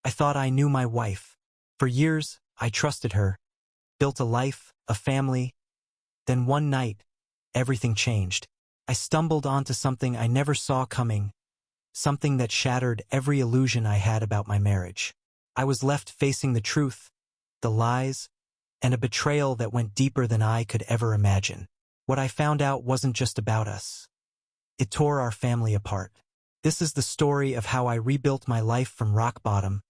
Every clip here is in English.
I thought I knew my wife. For years, I trusted her, built a life, a family. Then one night, everything changed. I stumbled onto something I never saw coming, something that shattered every illusion I had about my marriage. I was left facing the truth, the lies, and a betrayal that went deeper than I could ever imagine. What I found out wasn't just about us. It tore our family apart. This is the story of how I rebuilt my life from rock bottom,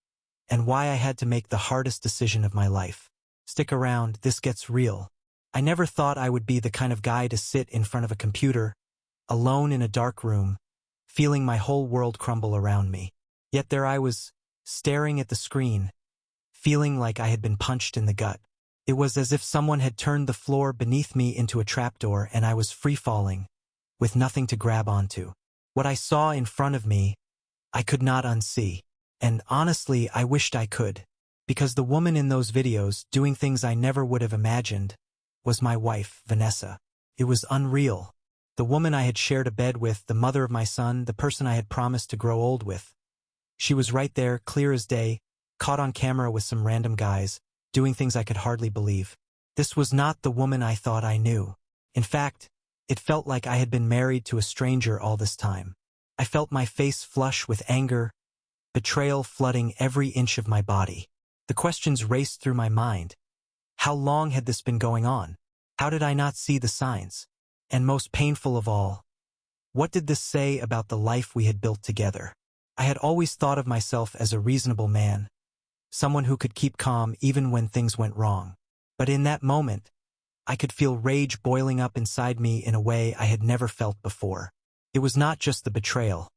and why I had to make the hardest decision of my life. Stick around, this gets real. I never thought I would be the kind of guy to sit in front of a computer, alone in a dark room, feeling my whole world crumble around me. Yet there I was, staring at the screen, feeling like I had been punched in the gut. It was as if someone had turned the floor beneath me into a trapdoor and I was free-falling, with nothing to grab onto. What I saw in front of me, I could not unsee. And honestly, I wished I could. Because the woman in those videos, doing things I never would have imagined, was my wife, Vanessa. It was unreal. The woman I had shared a bed with, the mother of my son, the person I had promised to grow old with. She was right there, clear as day, caught on camera with some random guys, doing things I could hardly believe. This was not the woman I thought I knew. In fact, it felt like I had been married to a stranger all this time. I felt my face flush with anger, betrayal flooding every inch of my body. The questions raced through my mind. How long had this been going on? How did I not see the signs? And most painful of all, what did this say about the life we had built together? I had always thought of myself as a reasonable man, someone who could keep calm even when things went wrong. But in that moment, I could feel rage boiling up inside me in a way I had never felt before. It was not just the betrayal.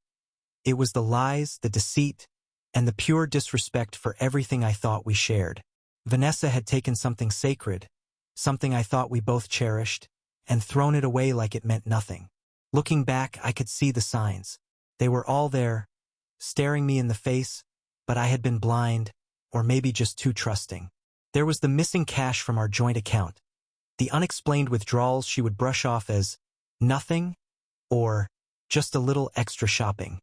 It was the lies, the deceit, and the pure disrespect for everything I thought we shared. Vanessa had taken something sacred, something I thought we both cherished, and thrown it away like it meant nothing. Looking back, I could see the signs. They were all there, staring me in the face, but I had been blind, or maybe just too trusting. There was the missing cash from our joint account, the unexplained withdrawals she would brush off as nothing, or just a little extra shopping.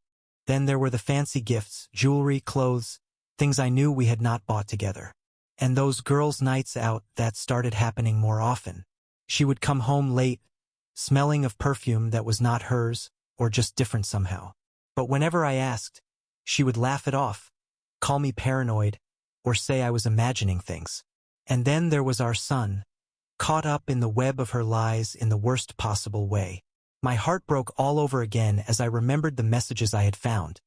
Then there were the fancy gifts, jewelry, clothes, things I knew we had not bought together. And those girls' nights out that started happening more often. She would come home late, smelling of perfume that was not hers, or just different somehow. But whenever I asked, she would laugh it off, call me paranoid, or say I was imagining things. And then there was our son, caught up in the web of her lies in the worst possible way. My heart broke all over again as I remembered the messages I had found,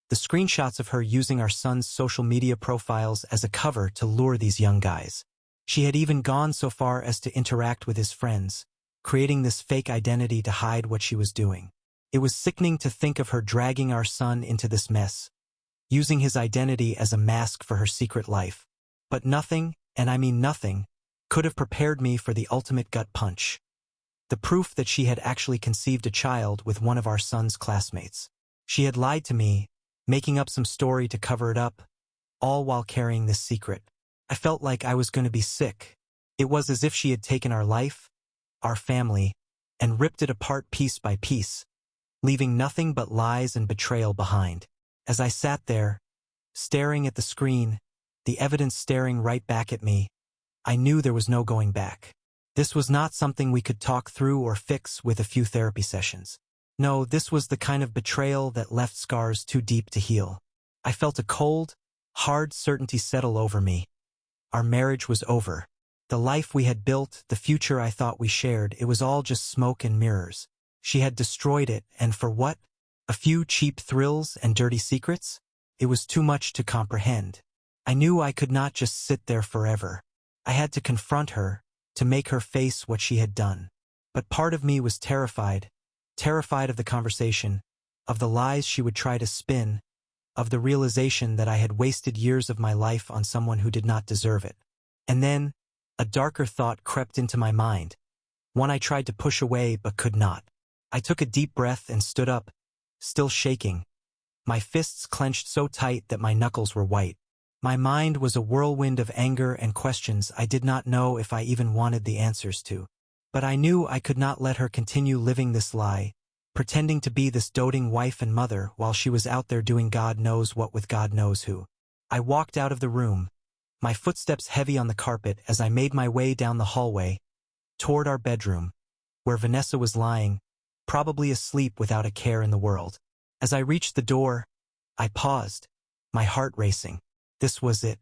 the screenshots of her using our son's social media profiles as a cover to lure these young guys. She had even gone so far as to interact with his friends, creating this fake identity to hide what she was doing. It was sickening to think of her dragging our son into this mess, using his identity as a mask for her secret life. But nothing, and I mean nothing, could have prepared me for the ultimate gut punch. The proof that she had actually conceived a child with one of our son's classmates. She had lied to me, making up some story to cover it up, all while carrying this secret. I felt like I was going to be sick. It was as if she had taken our life, our family, and ripped it apart piece by piece, leaving nothing but lies and betrayal behind. As I sat there, staring at the screen, the evidence staring right back at me, I knew there was no going back. This was not something we could talk through or fix with a few therapy sessions. No, this was the kind of betrayal that left scars too deep to heal. I felt a cold, hard certainty settle over me. Our marriage was over. The life we had built, the future I thought we shared, it was all just smoke and mirrors. She had destroyed it, and for what? A few cheap thrills and dirty secrets? It was too much to comprehend. I knew I could not just sit there forever. I had to confront her, to make her face what she had done. But part of me was terrified of the conversation, of the lies she would try to spin, of the realization that I had wasted years of my life on someone who did not deserve it. And then, a darker thought crept into my mind, one I tried to push away but could not. I took a deep breath and stood up, still shaking, my fists clenched so tight that my knuckles were white. My mind was a whirlwind of anger and questions I did not know if I even wanted the answers to. But I knew I could not let her continue living this lie, pretending to be this doting wife and mother while she was out there doing God knows what with God knows who. I walked out of the room, my footsteps heavy on the carpet as I made my way down the hallway, toward our bedroom, where Vanessa was lying, probably asleep without a care in the world. As I reached the door, I paused, my heart racing. This was it.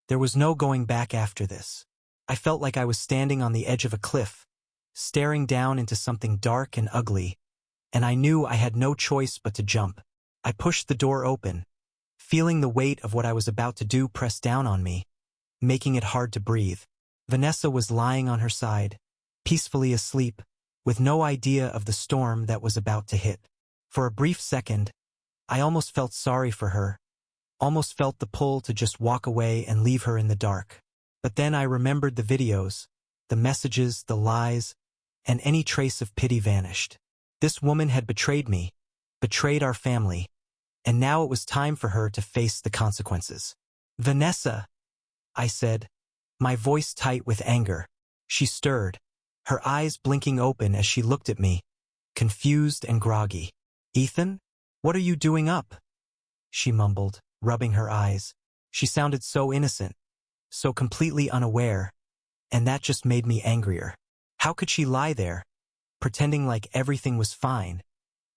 There was no going back after this. I felt like I was standing on the edge of a cliff, staring down into something dark and ugly, and I knew I had no choice but to jump. I pushed the door open, feeling the weight of what I was about to do press down on me, making it hard to breathe. Vanessa was lying on her side, peacefully asleep, with no idea of the storm that was about to hit. For a brief second, I almost felt sorry for her, almost felt the pull to just walk away and leave her in the dark. But then I remembered the videos, the messages, the lies, and any trace of pity vanished. This woman had betrayed me, betrayed our family, and now it was time for her to face the consequences. "Vanessa," I said, my voice tight with anger. She stirred, her eyes blinking open as she looked at me, confused and groggy. "Ethan, what are you doing up?" she mumbled, rubbing her eyes. She sounded so innocent, so completely unaware, and that just made me angrier. How could she lie there, pretending like everything was fine,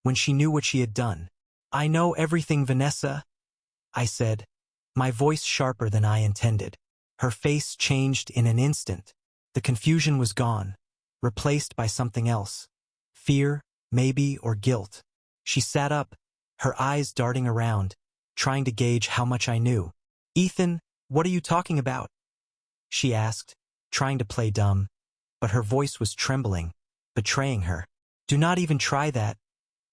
when she knew what she had done? "I know everything, Vanessa," I said, my voice sharper than I intended. Her face changed in an instant. The confusion was gone, replaced by something else. Fear, maybe, or guilt. She sat up, her eyes darting around, trying to gauge how much I knew. "Ethan, what are you talking about?" she asked, trying to play dumb, but her voice was trembling, betraying her. "Do not even try that,"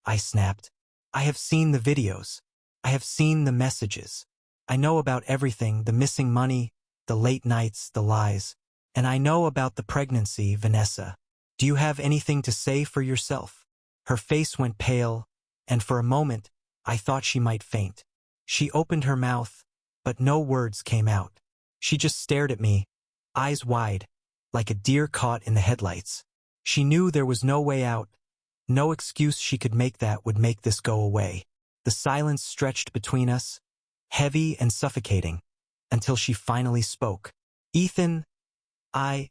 I snapped. "I have seen the videos. I have seen the messages. I know about everything, the missing money, the late nights, the lies. And I know about the pregnancy, Vanessa. Do you have anything to say for yourself?" Her face went pale, and for a moment, I thought she might faint. She opened her mouth, but no words came out. She just stared at me, eyes wide, like a deer caught in the headlights. She knew there was no way out. No excuse she could make that would make this go away. The silence stretched between us, heavy and suffocating, until she finally spoke. "Ethan, I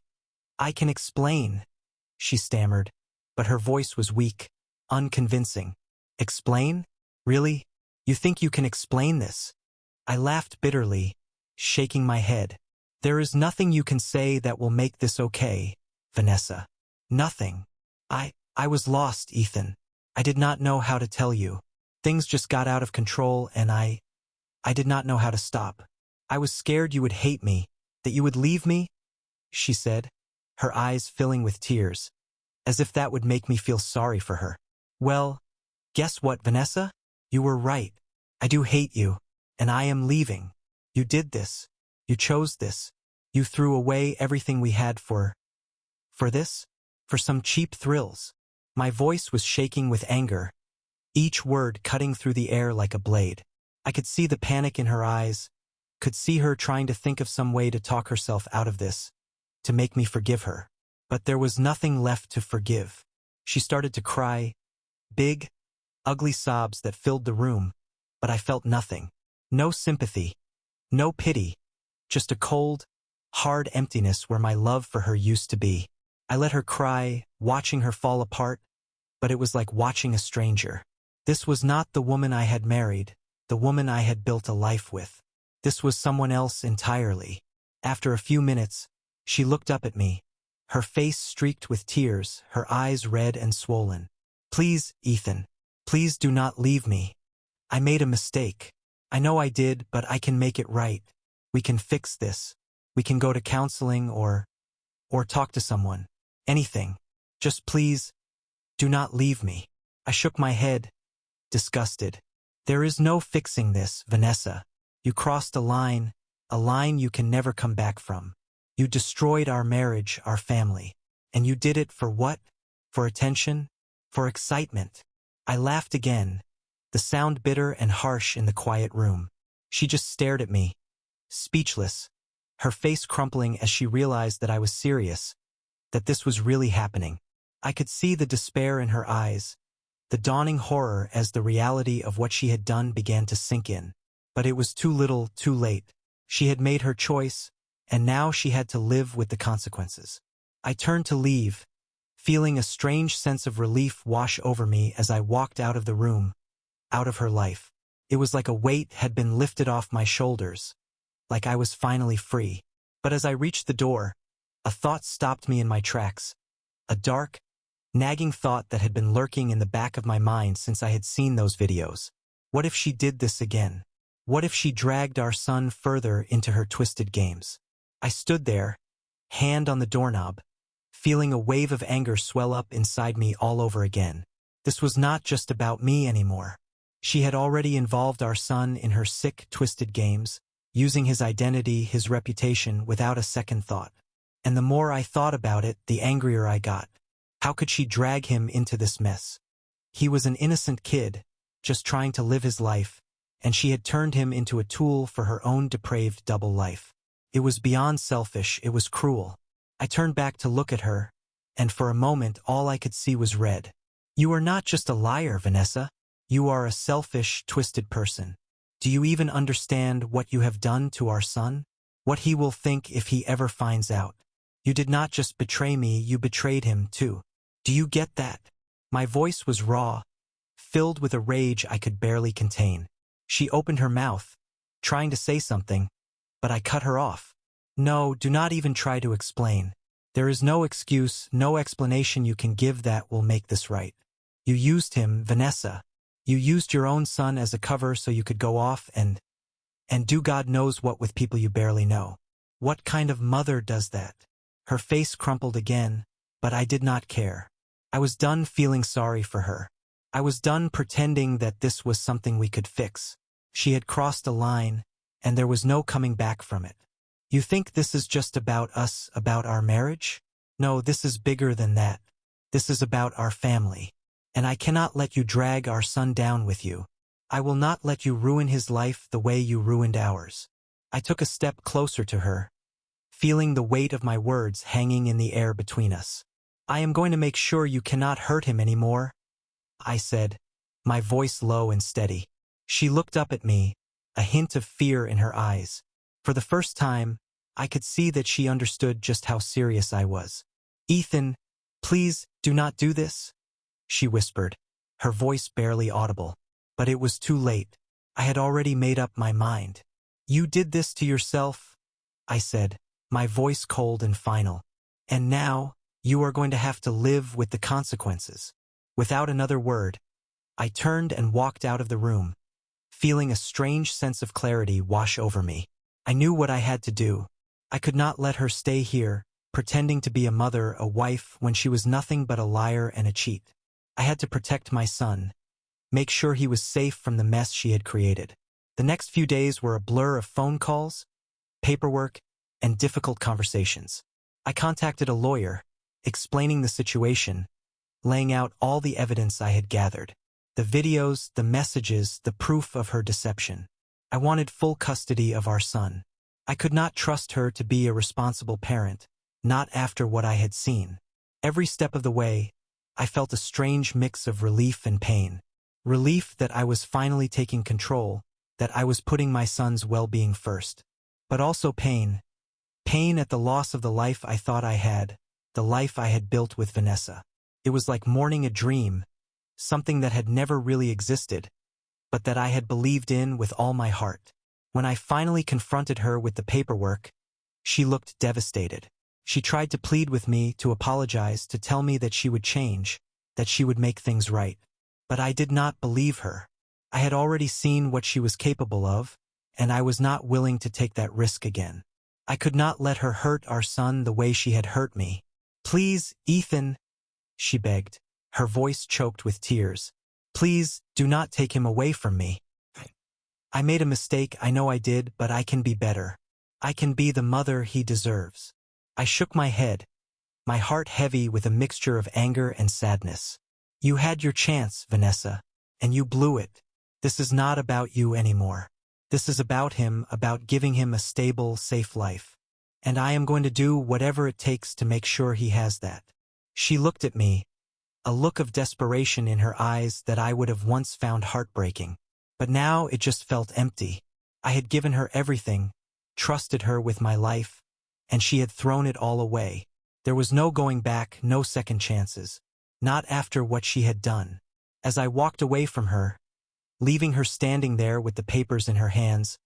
can explain," she stammered, but her voice was weak, unconvincing. "Explain? Really? You think you can explain this?" I laughed bitterly, shaking my head. "There is nothing you can say that will make this okay, Vanessa. Nothing. I was lost, Ethan. I did not know how to tell you. Things just got out of control and I did not know how to stop. I was scared you would hate me, that you would leave me," she said, her eyes filling with tears, as if that would make me feel sorry for her. "Well, guess what, Vanessa? You were right. I do hate you, and I am leaving. You did this. You chose this. You threw away everything we had for this? For some cheap thrills." My voice was shaking with anger, each word cutting through the air like a blade. I could see the panic in her eyes, could see her trying to think of some way to talk herself out of this, to make me forgive her. But there was nothing left to forgive. She started to cry, big, ugly sobs that filled the room, but I felt nothing. No sympathy, no pity, just a cold, hard emptiness where my love for her used to be. I let her cry, watching her fall apart, but it was like watching a stranger. This was not the woman I had married, the woman I had built a life with. This was someone else entirely. After a few minutes, she looked up at me, her face streaked with tears, her eyes red and swollen. "Please, Ethan, please do not leave me. I made a mistake. I know I did, but I can make it right. We can fix this. We can go to counseling or talk to someone. Anything. Just please, do not leave me." I shook my head, disgusted. "There is no fixing this, Vanessa. You crossed a line you can never come back from. You destroyed our marriage, our family. And you did it for what? For attention? For excitement?" I laughed again, the sound bitter and harsh in the quiet room. She just stared at me, speechless, her face crumpling as she realized that I was serious, that this was really happening. I could see the despair in her eyes, the dawning horror as the reality of what she had done began to sink in. But it was too little, too late. She had made her choice, and now she had to live with the consequences. I turned to leave, feeling a strange sense of relief wash over me as I walked out of the room, out of her life. It was like a weight had been lifted off my shoulders, like I was finally free. But as I reached the door, a thought stopped me in my tracks. A dark, nagging thought that had been lurking in the back of my mind since I had seen those videos. What if she did this again? What if she dragged our son further into her twisted games? I stood there, hand on the doorknob, feeling a wave of anger swell up inside me all over again. This was not just about me anymore. She had already involved our son in her sick, twisted games, using his identity, his reputation, without a second thought. And the more I thought about it, the angrier I got. How could she drag him into this mess? He was an innocent kid, just trying to live his life, and she had turned him into a tool for her own depraved double life. It was beyond selfish, it was cruel. I turned back to look at her, and for a moment all I could see was red. You are not just a liar, Vanessa. You are a selfish, twisted person. Do you even understand what you have done to our son? What he will think if he ever finds out? You did not just betray me, you betrayed him too. Do you get that? My voice was raw, filled with a rage I could barely contain. She opened her mouth, trying to say something, but I cut her off. No, do not even try to explain. There is no excuse, no explanation you can give that will make this right. You used him, Vanessa. You used your own son as a cover so you could go off and do God knows what with people you barely know. What kind of mother does that? Her face crumpled again, but I did not care. I was done feeling sorry for her. I was done pretending that this was something we could fix. She had crossed a line, and there was no coming back from it. You think this is just about us, about our marriage? No, this is bigger than that. This is about our family. And I cannot let you drag our son down with you. I will not let you ruin his life the way you ruined ours. I took a step closer to her, feeling the weight of my words hanging in the air between us. I am going to make sure you cannot hurt him anymore, I said, my voice low and steady. She looked up at me, a hint of fear in her eyes. For the first time, I could see that she understood just how serious I was. Ethan, please do not do this, she whispered, her voice barely audible. But it was too late. I had already made up my mind. You did this to yourself, I said, my voice cold and final. And now, you are going to have to live with the consequences. Without another word, I turned and walked out of the room, feeling a strange sense of clarity wash over me. I knew what I had to do. I could not let her stay here, pretending to be a mother, a wife, when she was nothing but a liar and a cheat. I had to protect my son, make sure he was safe from the mess she had created. The next few days were a blur of phone calls, paperwork, and difficult conversations. I contacted a lawyer, explaining the situation, laying out all the evidence I had gathered. The videos, the messages, the proof of her deception. I wanted full custody of our son. I could not trust her to be a responsible parent, not after what I had seen. Every step of the way, I felt a strange mix of relief and pain. Relief that I was finally taking control, that I was putting my son's well-being first. But also pain. Pain at the loss of the life I thought I had, the life I had built with Vanessa. It was like mourning a dream, something that had never really existed, but that I had believed in with all my heart. When I finally confronted her with the paperwork, she looked devastated. She tried to plead with me, to apologize, to tell me that she would change, that she would make things right. But I did not believe her. I had already seen what she was capable of, and I was not willing to take that risk again. I could not let her hurt our son the way she had hurt me. Please, Ethan, she begged, her voice choked with tears. Please, do not take him away from me. I made a mistake, I know I did, but I can be better. I can be the mother he deserves. I shook my head, my heart heavy with a mixture of anger and sadness. You had your chance, Vanessa, and you blew it. This is not about you anymore. This is about him, about giving him a stable, safe life. And I am going to do whatever it takes to make sure he has that. She looked at me, a look of desperation in her eyes that I would have once found heartbreaking. But now it just felt empty. I had given her everything, trusted her with my life, and she had thrown it all away. There was no going back, no second chances. Not after what she had done. As I walked away from her, leaving her standing there with the papers in her hands,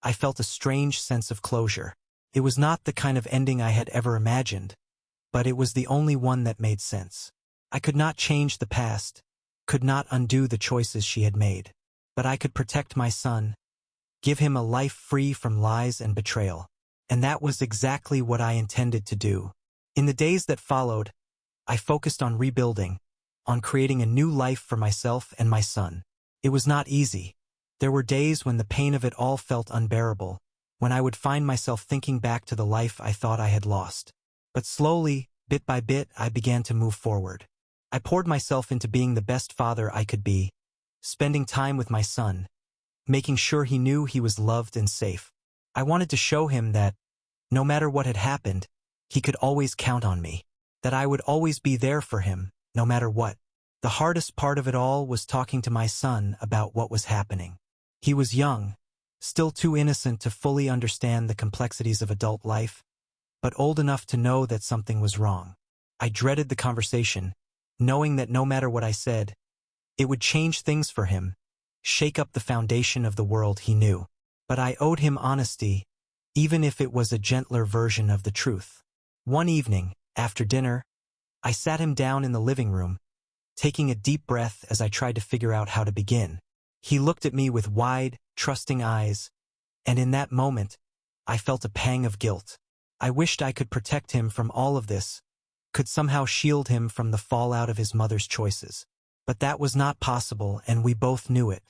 I felt a strange sense of closure. It was not the kind of ending I had ever imagined, but it was the only one that made sense. I could not change the past, could not undo the choices she had made, but I could protect my son, give him a life free from lies and betrayal. And that was exactly what I intended to do. In the days that followed, I focused on rebuilding, on creating a new life for myself and my son. It was not easy. There were days when the pain of it all felt unbearable, when I would find myself thinking back to the life I thought I had lost. But slowly, bit by bit, I began to move forward. I poured myself into being the best father I could be, spending time with my son, making sure he knew he was loved and safe. I wanted to show him that, no matter what had happened, he could always count on me, that I would always be there for him, no matter what. The hardest part of it all was talking to my son about what was happening. He was young, still too innocent to fully understand the complexities of adult life, but old enough to know that something was wrong. I dreaded the conversation, knowing that no matter what I said, it would change things for him, shake up the foundation of the world he knew. But I owed him honesty, even if it was a gentler version of the truth. One evening, after dinner, I sat him down in the living room, taking a deep breath as I tried to figure out how to begin. He looked at me with wide, trusting eyes, and in that moment, I felt a pang of guilt. I wished I could protect him from all of this, could somehow shield him from the fallout of his mother's choices. But that was not possible, and we both knew it.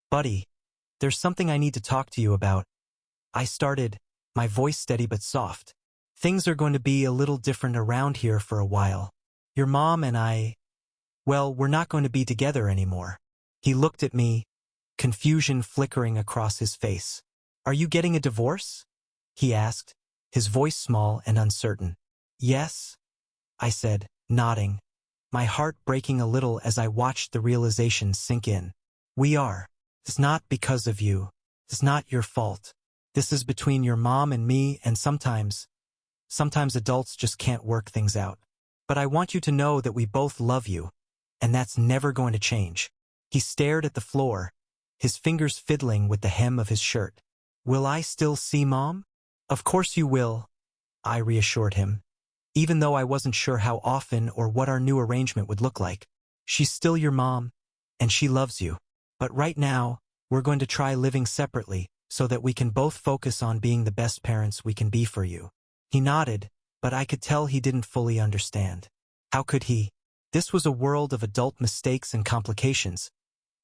"Buddy, there's something I need to talk to you about," I started, my voice steady but soft. "Things are going to be a little different around here for a while. Your mom and I, well, we're not going to be together anymore." He looked at me, confusion flickering across his face. "Are you getting a divorce?" he asked, his voice small and uncertain. "Yes," I said, nodding, my heart breaking a little as I watched the realization sink in. "We are. It's not because of you. It's not your fault. This is between your mom and me, and sometimes adults just can't work things out. But I want you to know that we both love you, and that's never going to change." He stared at the floor, his fingers fiddling with the hem of his shirt. "Will I still see Mom?" "Of course you will," I reassured him, even though I wasn't sure how often or what our new arrangement would look like. "She's still your mom, and she loves you. But right now, we're going to try living separately so that we can both focus on being the best parents we can be for you." He nodded, but I could tell he didn't fully understand. How could he? This was a world of adult mistakes and complications,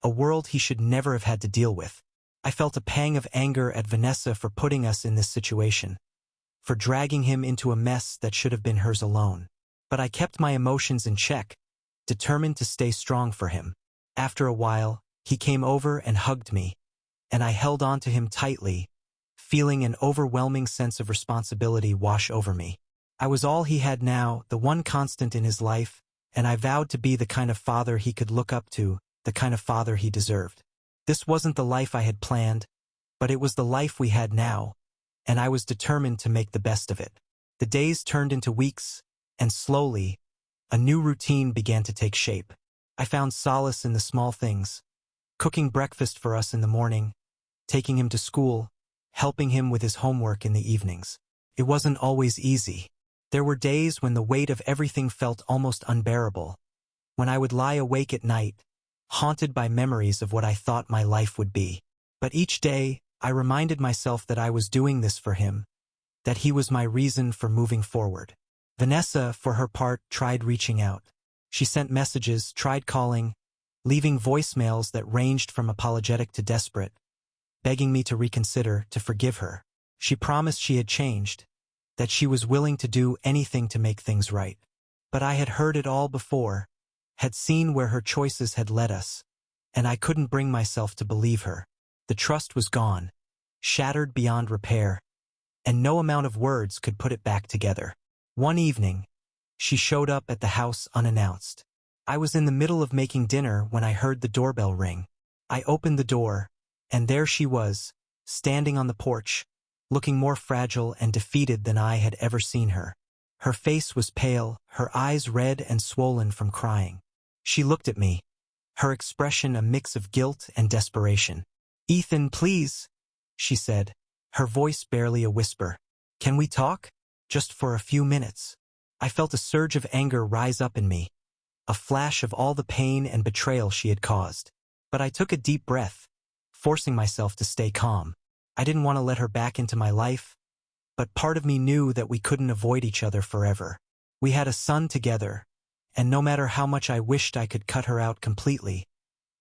a world he should never have had to deal with. I felt a pang of anger at Vanessa for putting us in this situation, for dragging him into a mess that should have been hers alone. But I kept my emotions in check, determined to stay strong for him. After a while, he came over and hugged me, and I held on to him tightly, feeling an overwhelming sense of responsibility wash over me. I was all he had now, the one constant in his life, and I vowed to be the kind of father he could look up to, the kind of father he deserved. This wasn't the life I had planned, but it was the life we had now, and I was determined to make the best of it. The days turned into weeks, and slowly, a new routine began to take shape. I found solace in the small things, cooking breakfast for us in the morning, taking him to school, helping him with his homework in the evenings. It wasn't always easy. There were days when the weight of everything felt almost unbearable, when I would lie awake at night, haunted by memories of what I thought my life would be. But each day, I reminded myself that I was doing this for him, that he was my reason for moving forward. Vanessa, for her part, tried reaching out. She sent messages, tried calling, leaving voicemails that ranged from apologetic to desperate, begging me to reconsider, to forgive her. She promised she had changed, that she was willing to do anything to make things right. But I had heard it all before, had seen where her choices had led us, and I couldn't bring myself to believe her. The trust was gone, shattered beyond repair, and no amount of words could put it back together. One evening, she showed up at the house unannounced. I was in the middle of making dinner when I heard the doorbell ring. I opened the door, and there she was, standing on the porch, looking more fragile and defeated than I had ever seen her. Her face was pale, her eyes red and swollen from crying. She looked at me, her expression a mix of guilt and desperation. "Ethan, please," she said, her voice barely a whisper. "Can we talk? Just for a few minutes." I felt a surge of anger rise up in me, a flash of all the pain and betrayal she had caused. But I took a deep breath, forcing myself to stay calm. I didn't want to let her back into my life, but part of me knew that we couldn't avoid each other forever. We had a son together, and no matter how much I wished I could cut her out completely,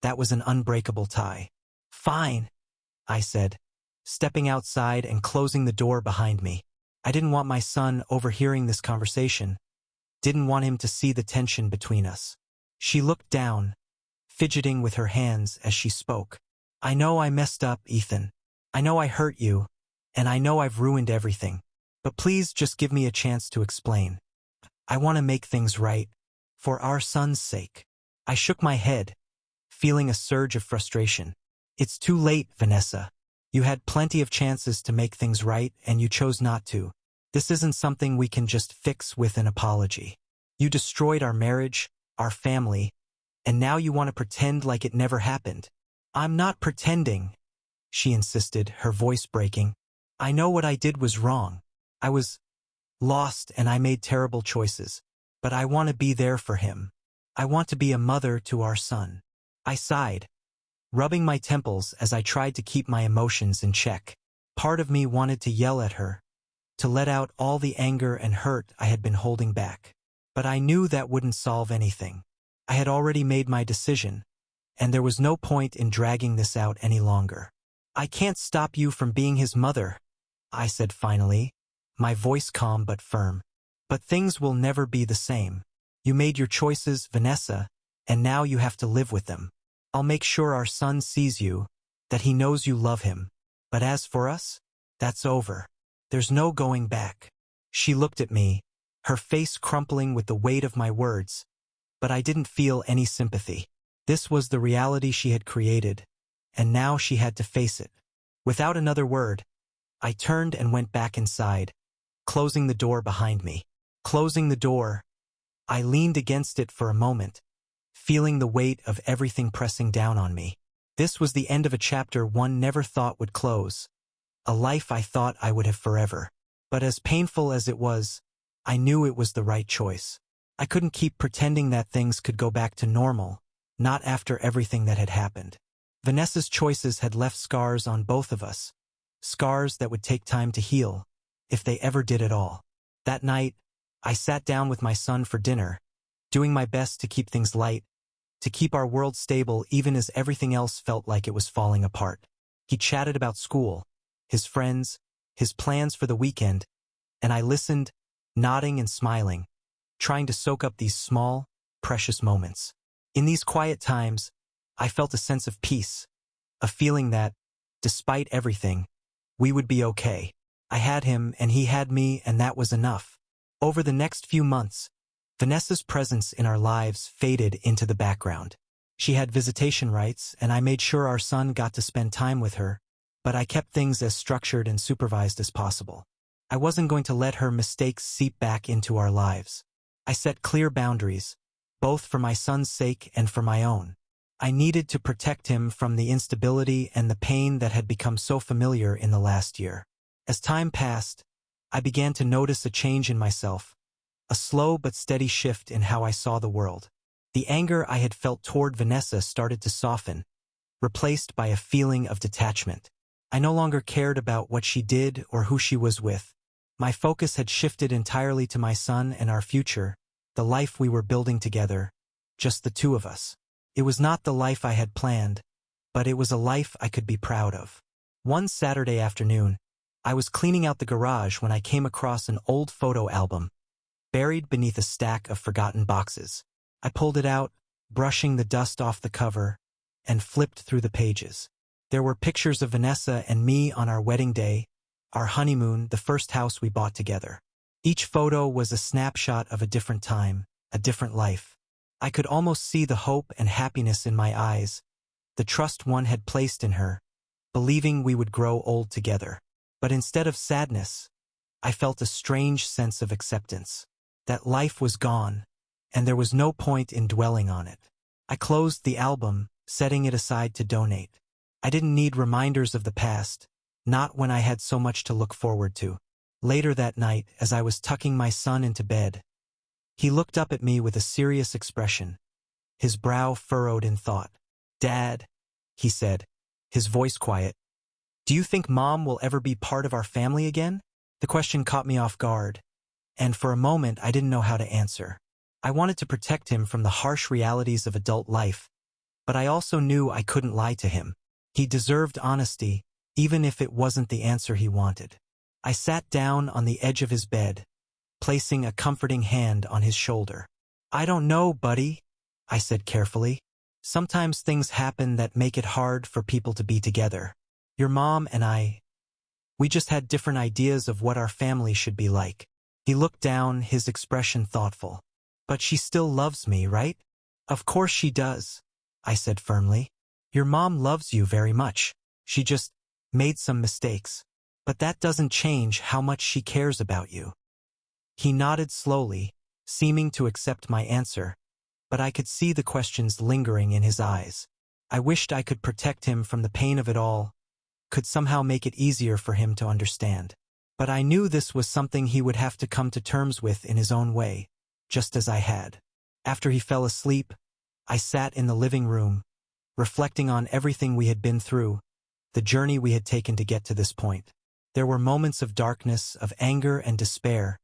that was an unbreakable tie. "Fine," I said, stepping outside and closing the door behind me. I didn't want my son overhearing this conversation, didn't want him to see the tension between us. She looked down, fidgeting with her hands as she spoke. "I know I messed up, Ethan. I know I hurt you, and I know I've ruined everything. But please just give me a chance to explain. I want to make things right, for our son's sake." I shook my head, feeling a surge of frustration. "It's too late, Vanessa. You had plenty of chances to make things right, and you chose not to. This isn't something we can just fix with an apology. You destroyed our marriage, our family, and now you want to pretend like it never happened." "I'm not pretending," she insisted, her voice breaking. "I know what I did was wrong. I was lost and I made terrible choices. But I want to be there for him. I want to be a mother to our son." I sighed, rubbing my temples as I tried to keep my emotions in check. Part of me wanted to yell at her, to let out all the anger and hurt I had been holding back. But I knew that wouldn't solve anything. I had already made my decision, and there was no point in dragging this out any longer. "I can't stop you from being his mother," I said finally, my voice calm but firm. "But things will never be the same. You made your choices, Vanessa, and now you have to live with them. I'll make sure our son sees you, that he knows you love him. But as for us, that's over. There's no going back." She looked at me, her face crumpling with the weight of my words, but I didn't feel any sympathy. This was the reality she had created, and now she had to face it. Without another word, I turned and went back inside, closing the door behind me. Closing the door, I leaned against it for a moment, feeling the weight of everything pressing down on me. This was the end of a chapter one never thought would close, a life I thought I would have forever. But as painful as it was, I knew it was the right choice. I couldn't keep pretending that things could go back to normal, not after everything that had happened. Vanessa's choices had left scars on both of us, scars that would take time to heal, if they ever did at all. That night, I sat down with my son for dinner, doing my best to keep things light, to keep our world stable even as everything else felt like it was falling apart. He chatted about school, his friends, his plans for the weekend, and I listened, nodding and smiling, trying to soak up these small, precious moments. In these quiet times, I felt a sense of peace, a feeling that, despite everything, we would be okay. I had him and he had me, and that was enough. Over the next few months, Vanessa's presence in our lives faded into the background. She had visitation rights, and I made sure our son got to spend time with her, but I kept things as structured and supervised as possible. I wasn't going to let her mistakes seep back into our lives. I set clear boundaries, both for my son's sake and for my own. I needed to protect him from the instability and the pain that had become so familiar in the last year. As time passed, I began to notice a change in myself, a slow but steady shift in how I saw the world. The anger I had felt toward Vanessa started to soften, replaced by a feeling of detachment. I no longer cared about what she did or who she was with. My focus had shifted entirely to my son and our future, the life we were building together, just the two of us. It was not the life I had planned, but it was a life I could be proud of. One Saturday afternoon, I was cleaning out the garage when I came across an old photo album, buried beneath a stack of forgotten boxes. I pulled it out, brushing the dust off the cover, and flipped through the pages. There were pictures of Vanessa and me on our wedding day, our honeymoon, the first house we bought together. Each photo was a snapshot of a different time, a different life. I could almost see the hope and happiness in my eyes, the trust one had placed in her, believing we would grow old together. But instead of sadness, I felt a strange sense of acceptance. That life was gone, and there was no point in dwelling on it. I closed the album, setting it aside to donate. I didn't need reminders of the past, not when I had so much to look forward to. Later that night, as I was tucking my son into bed, he looked up at me with a serious expression, his brow furrowed in thought. "Dad," he said, his voice quiet, "do you think Mom will ever be part of our family again?" The question caught me off guard, and for a moment I didn't know how to answer. I wanted to protect him from the harsh realities of adult life, but I also knew I couldn't lie to him. He deserved honesty, even if it wasn't the answer he wanted. I sat down on the edge of his bed, placing a comforting hand on his shoulder. "I don't know, buddy," I said carefully. "Sometimes things happen that make it hard for people to be together. Your mom and we just had different ideas of what our family should be like." He looked down, his expression thoughtful. "But she still loves me, right?" "Of course she does," I said firmly. "Your mom loves you very much. She just made some mistakes. But that doesn't change how much she cares about you." He nodded slowly, seeming to accept my answer, but I could see the questions lingering in his eyes. I wished I could protect him from the pain of it all, could somehow make it easier for him to understand. But I knew this was something he would have to come to terms with in his own way, just as I had. After he fell asleep, I sat in the living room, reflecting on everything we had been through, the journey we had taken to get to this point. There were moments of darkness, of anger and despair,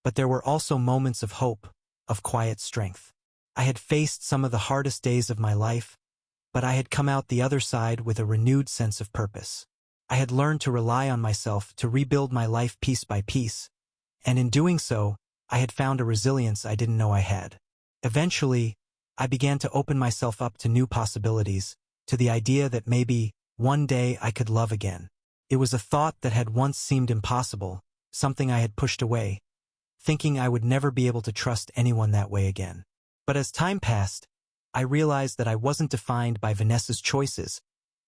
but there were also moments of hope, of quiet strength. I had faced some of the hardest days of my life, but I had come out the other side with a renewed sense of purpose. I had learned to rely on myself to rebuild my life piece by piece, and in doing so, I had found a resilience I didn't know I had. Eventually, I began to open myself up to new possibilities, to the idea that maybe, one day I could love again. It was a thought that had once seemed impossible, something I had pushed away, thinking I would never be able to trust anyone that way again. But as time passed, I realized that I wasn't defined by Vanessa's choices,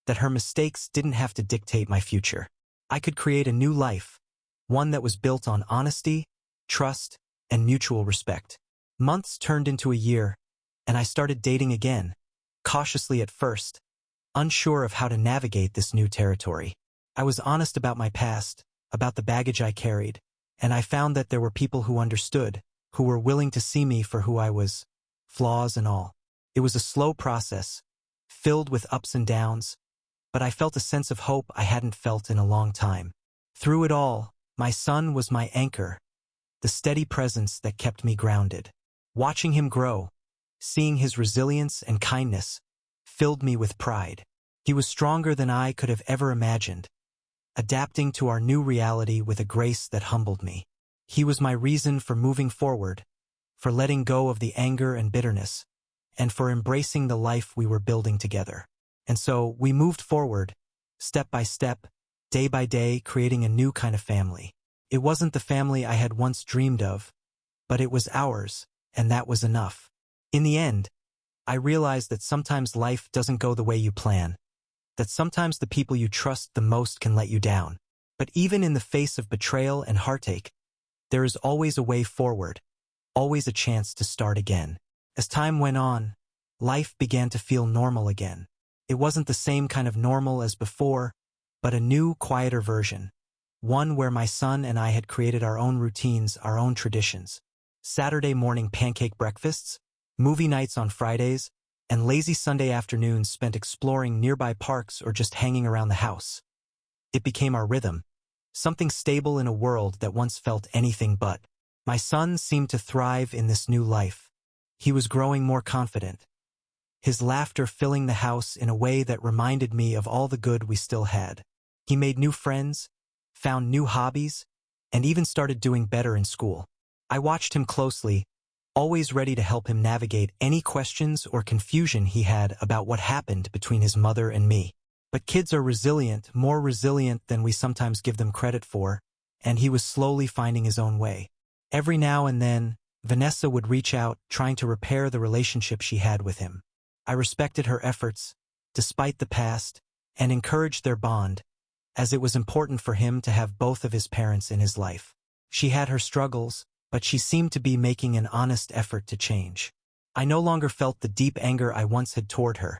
that her mistakes didn't have to dictate my future. I could create a new life, one that was built on honesty, trust, and mutual respect. Months turned into a year, and I started dating again, cautiously at first, unsure of how to navigate this new territory. I was honest about my past, about the baggage I carried, and I found that there were people who understood, who were willing to see me for who I was, flaws and all. It was a slow process, filled with ups and downs, but I felt a sense of hope I hadn't felt in a long time. Through it all, my son was my anchor, the steady presence that kept me grounded. Watching him grow, seeing his resilience and kindness, filled me with pride. He was stronger than I could have ever imagined, adapting to our new reality with a grace that humbled me. He was my reason for moving forward, for letting go of the anger and bitterness, and for embracing the life we were building together. And so we moved forward, step by step, day by day, creating a new kind of family. It wasn't the family I had once dreamed of, but it was ours, and that was enough. In the end, I realized that sometimes life doesn't go the way you plan, that sometimes the people you trust the most can let you down. But even in the face of betrayal and heartache, there is always a way forward, always a chance to start again. As time went on, life began to feel normal again. It wasn't the same kind of normal as before, but a new, quieter version. One where my son and I had created our own routines, our own traditions. Saturday morning pancake breakfasts, movie nights on Fridays, and lazy Sunday afternoons spent exploring nearby parks or just hanging around the house. It became our rhythm, something stable in a world that once felt anything but. My son seemed to thrive in this new life. He was growing more confident, his laughter filling the house in a way that reminded me of all the good we still had. He made new friends, found new hobbies, and even started doing better in school. I watched him closely, always ready to help him navigate any questions or confusion he had about what happened between his mother and me. But kids are resilient, more resilient than we sometimes give them credit for, and he was slowly finding his own way. Every now and then, Vanessa would reach out, trying to repair the relationship she had with him. I respected her efforts, despite the past, and encouraged their bond, as it was important for him to have both of his parents in his life. She had her struggles, but she seemed to be making an honest effort to change. I no longer felt the deep anger I once had toward her.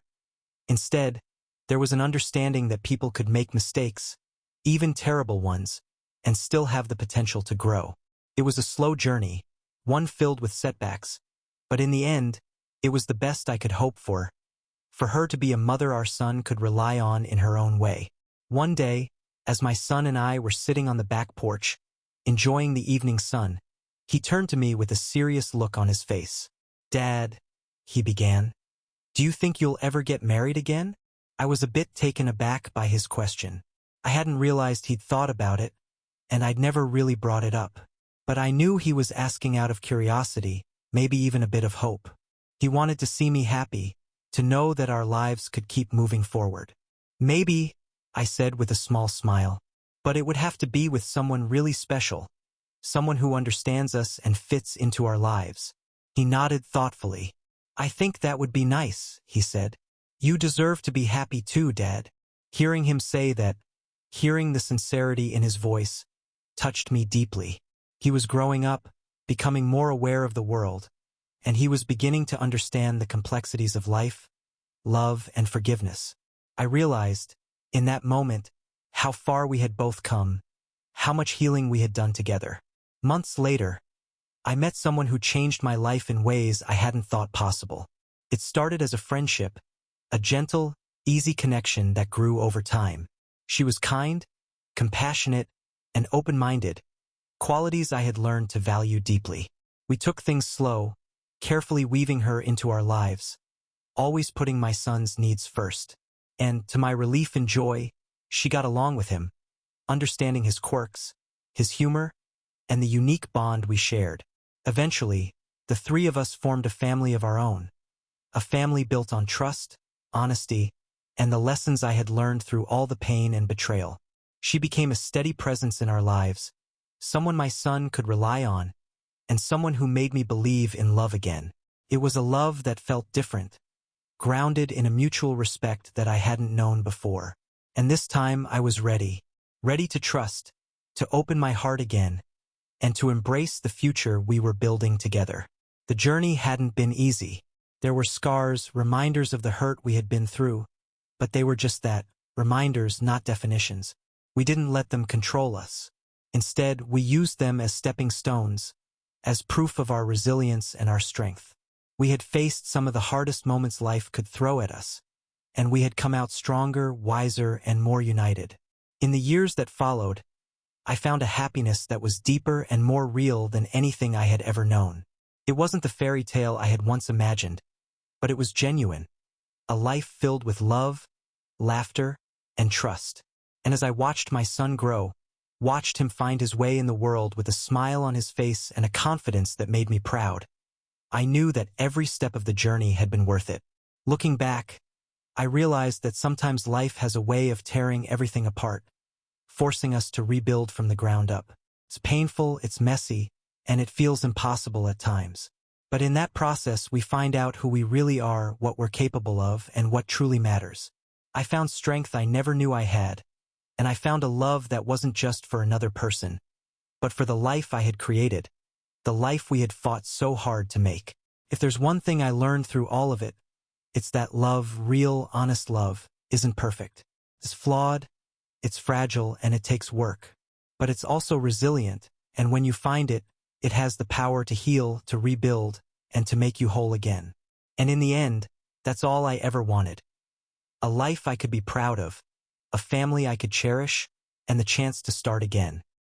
Instead, there was an understanding that people could make mistakes, even terrible ones, and still have the potential to grow. It was a slow journey, one filled with setbacks, but in the end, it was the best I could hope for her to be a mother our son could rely on in her own way. One day, as my son and I were sitting on the back porch, enjoying the evening sun, he turned to me with a serious look on his face. "Dad," he began, "do you think you'll ever get married again?" I was a bit taken aback by his question. I hadn't realized he'd thought about it, and I'd never really brought it up. But I knew he was asking out of curiosity, maybe even a bit of hope. He wanted to see me happy, to know that our lives could keep moving forward. "Maybe," I said with a small smile, "but it would have to be with someone really special, someone who understands us and fits into our lives." He nodded thoughtfully. "I think that would be nice," he said. "You deserve to be happy too, Dad." Hearing him say that, hearing the sincerity in his voice, touched me deeply. He was growing up, becoming more aware of the world, and he was beginning to understand the complexities of life, love, and forgiveness. I realized, in that moment, how far we had both come, how much healing we had done together. Months later, I met someone who changed my life in ways I hadn't thought possible. It started as a friendship, a gentle, easy connection that grew over time. She was kind, compassionate, and open-minded, qualities I had learned to value deeply. We took things slow, carefully weaving her into our lives, always putting my son's needs first. And, to my relief and joy, she got along with him, understanding his quirks, his humor, and the unique bond we shared. Eventually, the three of us formed a family of our own, a family built on trust, honesty, and the lessons I had learned through all the pain and betrayal. She became a steady presence in our lives, someone my son could rely on, and someone who made me believe in love again. It was a love that felt different, grounded in a mutual respect that I hadn't known before. And this time I was ready to trust, to open my heart again, and to embrace the future we were building together. The journey hadn't been easy. There were scars, reminders of the hurt we had been through, but they were just that, reminders, not definitions. We didn't let them control us. Instead, we used them as stepping stones, as proof of our resilience and our strength. We had faced some of the hardest moments life could throw at us, and we had come out stronger, wiser, and more united. In the years that followed, I found a happiness that was deeper and more real than anything I had ever known. It wasn't the fairy tale I had once imagined, but it was genuine, a life filled with love, laughter, and trust. And as I watched my son grow, watched him find his way in the world with a smile on his face and a confidence that made me proud, I knew that every step of the journey had been worth it. Looking back, I realized that sometimes life has a way of tearing everything apart, forcing us to rebuild from the ground up. It's painful, it's messy, and it feels impossible at times. But in that process, we find out who we really are, what we're capable of, and what truly matters. I found strength I never knew I had, and I found a love that wasn't just for another person, but for the life I had created, the life we had fought so hard to make. If there's one thing I learned through all of it, it's that love, real, honest love, isn't perfect. It's flawed, it's fragile, and it takes work. But it's also resilient, and when you find it, it has the power to heal, to rebuild, and to make you whole again. And in the end, that's all I ever wanted. A life I could be proud of, a family I could cherish, and the chance to start again.